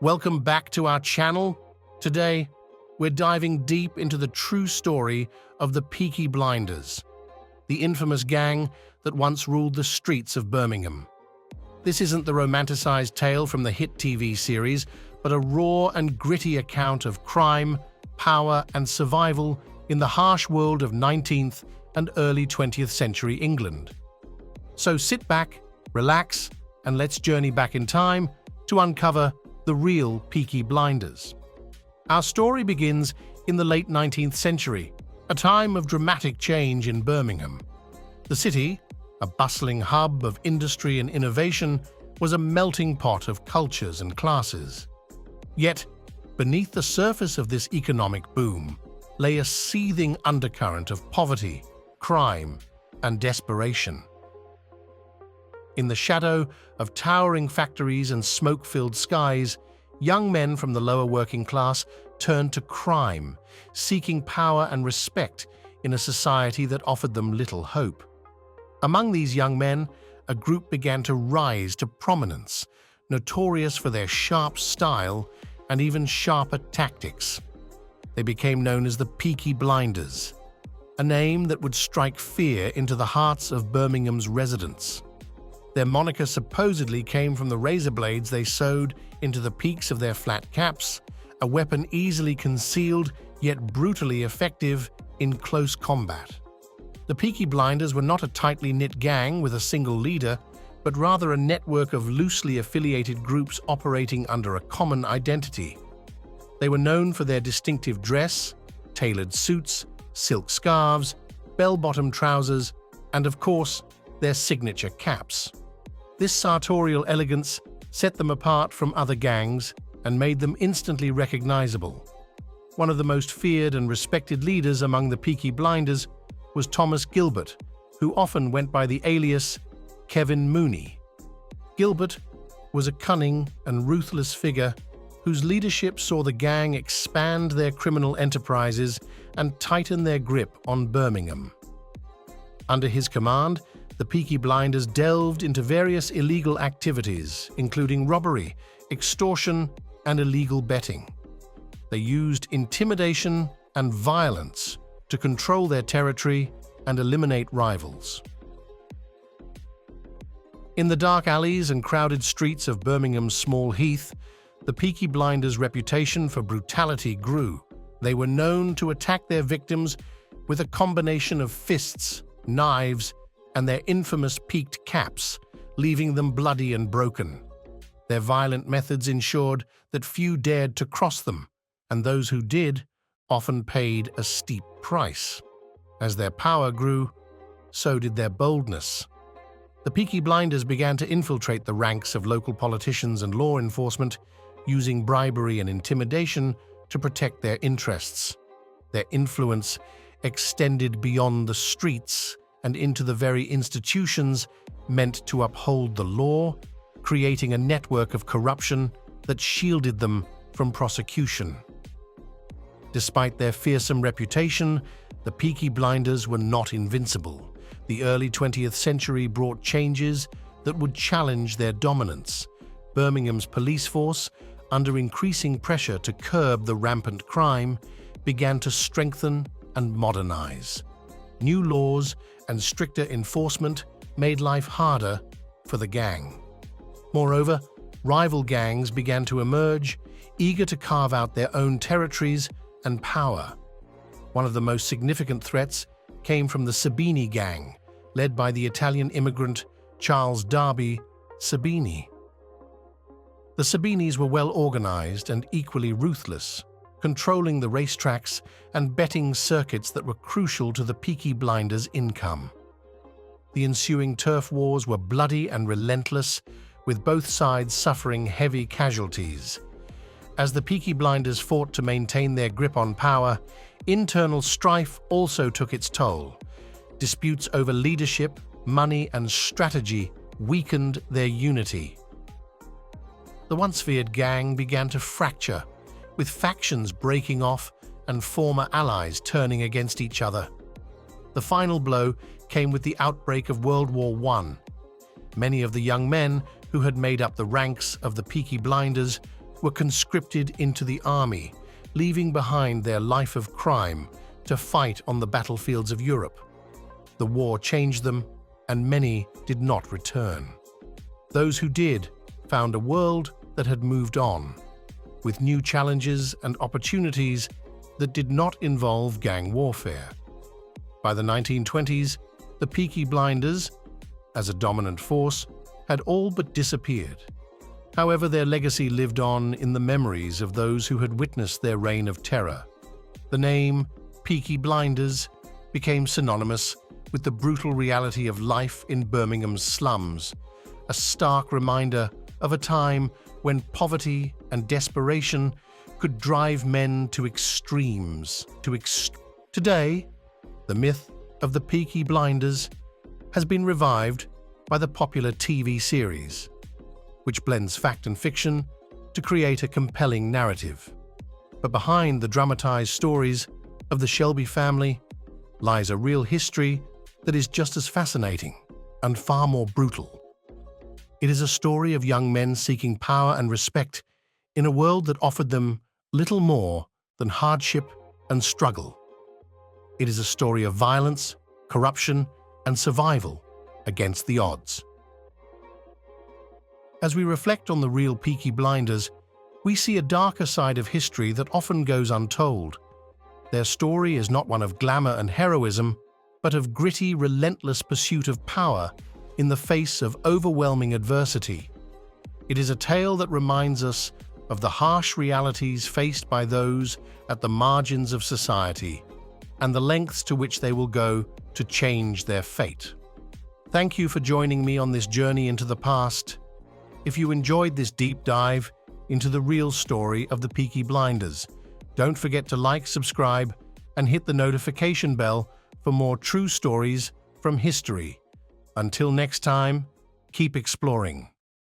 Welcome back to our channel. Today, we're diving deep into the true story of the Peaky Blinders, the infamous gang that once ruled the streets of Birmingham. This isn't the romanticized tale from the hit TV series, but a raw and gritty account of crime, power, and survival in the harsh world of 19th and early 20th century England. So sit back, relax, and let's journey back in time to uncover the real Peaky Blinders. Our story begins in the late 19th century, a time of dramatic change in Birmingham. The city, a bustling hub of industry and innovation, was a melting pot of cultures and classes. Yet, beneath the surface of this economic boom lay a seething undercurrent of poverty, crime, and desperation. In the shadow of towering factories and smoke-filled skies, young men from the lower working class turned to crime, seeking power and respect in a society that offered them little hope. Among these young men, a group began to rise to prominence, notorious for their sharp style and even sharper tactics. They became known as the Peaky Blinders, a name that would strike fear into the hearts of Birmingham's residents. Their moniker supposedly came from the razor blades they sewed into the peaks of their flat caps, a weapon easily concealed yet brutally effective in close combat. The Peaky Blinders were not a tightly knit gang with a single leader, but rather a network of loosely affiliated groups operating under a common identity. They were known for their distinctive dress, tailored suits, silk scarves, bell-bottom trousers, and of course, their signature caps. This sartorial elegance set them apart from other gangs and made them instantly recognizable. One of the most feared and respected leaders among the Peaky Blinders was Thomas Gilbert, who often went by the alias Kevin Mooney. Gilbert was a cunning and ruthless figure whose leadership saw the gang expand their criminal enterprises and tighten their grip on Birmingham. Under his command, the Peaky Blinders delved into various illegal activities, including robbery, extortion, and illegal betting. They used intimidation and violence to control their territory and eliminate rivals. In the dark alleys and crowded streets of Birmingham's small heath, the Peaky Blinders' reputation for brutality grew. They were known to attack their victims with a combination of fists, knives, and their infamous peaked caps, leaving them bloody and broken. Their violent methods ensured that few dared to cross them, and those who did often paid a steep price. As their power grew, so did their boldness. The Peaky Blinders began to infiltrate the ranks of local politicians and law enforcement, using bribery and intimidation to protect their interests. Their influence extended beyond the streets and into the very institutions meant to uphold the law, creating a network of corruption that shielded them from prosecution. Despite their fearsome reputation, the Peaky Blinders were not invincible. The early 20th century brought changes that would challenge their dominance. Birmingham's police force, under increasing pressure to curb the rampant crime, began to strengthen and modernize. New laws and stricter enforcement made life harder for the gang. Moreover, rival gangs began to emerge, eager to carve out their own territories and power. One of the most significant threats came from the Sabini gang, led by the Italian immigrant Charles Darby Sabini. The Sabinis were well organized and equally ruthless, controlling the racetracks and betting circuits that were crucial to the Peaky Blinders' income. The ensuing turf wars were bloody and relentless, with both sides suffering heavy casualties. As the Peaky Blinders fought to maintain their grip on power, internal strife also took its toll. Disputes over leadership, money, and strategy weakened their unity. The once feared gang began to fracture, with factions breaking off and former allies turning against each other. The final blow came with the outbreak of World War I. Many of the young men who had made up the ranks of the Peaky Blinders were conscripted into the army, leaving behind their life of crime to fight on the battlefields of Europe. The war changed them, and many did not return. Those who did found a world that had moved on, with new challenges and opportunities that did not involve gang warfare. By the 1920s, the Peaky Blinders, as a dominant force, had all but disappeared. However, their legacy lived on in the memories of those who had witnessed their reign of terror. The name Peaky Blinders became synonymous with the brutal reality of life in Birmingham's slums, a stark reminder of a time when poverty and desperation could drive men to extremes. Today, the myth of the Peaky Blinders has been revived by the popular TV series, which blends fact and fiction to create a compelling narrative. But behind the dramatized stories of the Shelby family lies a real history that is just as fascinating and far more brutal. It is a story of young men seeking power and respect in a world that offered them little more than hardship and struggle. It is a story of violence, corruption, and survival against the odds. As we reflect on the real Peaky Blinders, we see a darker side of history that often goes untold. Their story is not one of glamour and heroism, but of gritty, relentless pursuit of power in the face of overwhelming adversity. It is a tale that reminds us of the harsh realities faced by those at the margins of society and the lengths to which they will go to change their fate. Thank you for joining me on this journey into the past. If you enjoyed this deep dive into the real story of the Peaky Blinders, don't forget to like, subscribe, and hit the notification bell for more true stories from history. Until next time, keep exploring.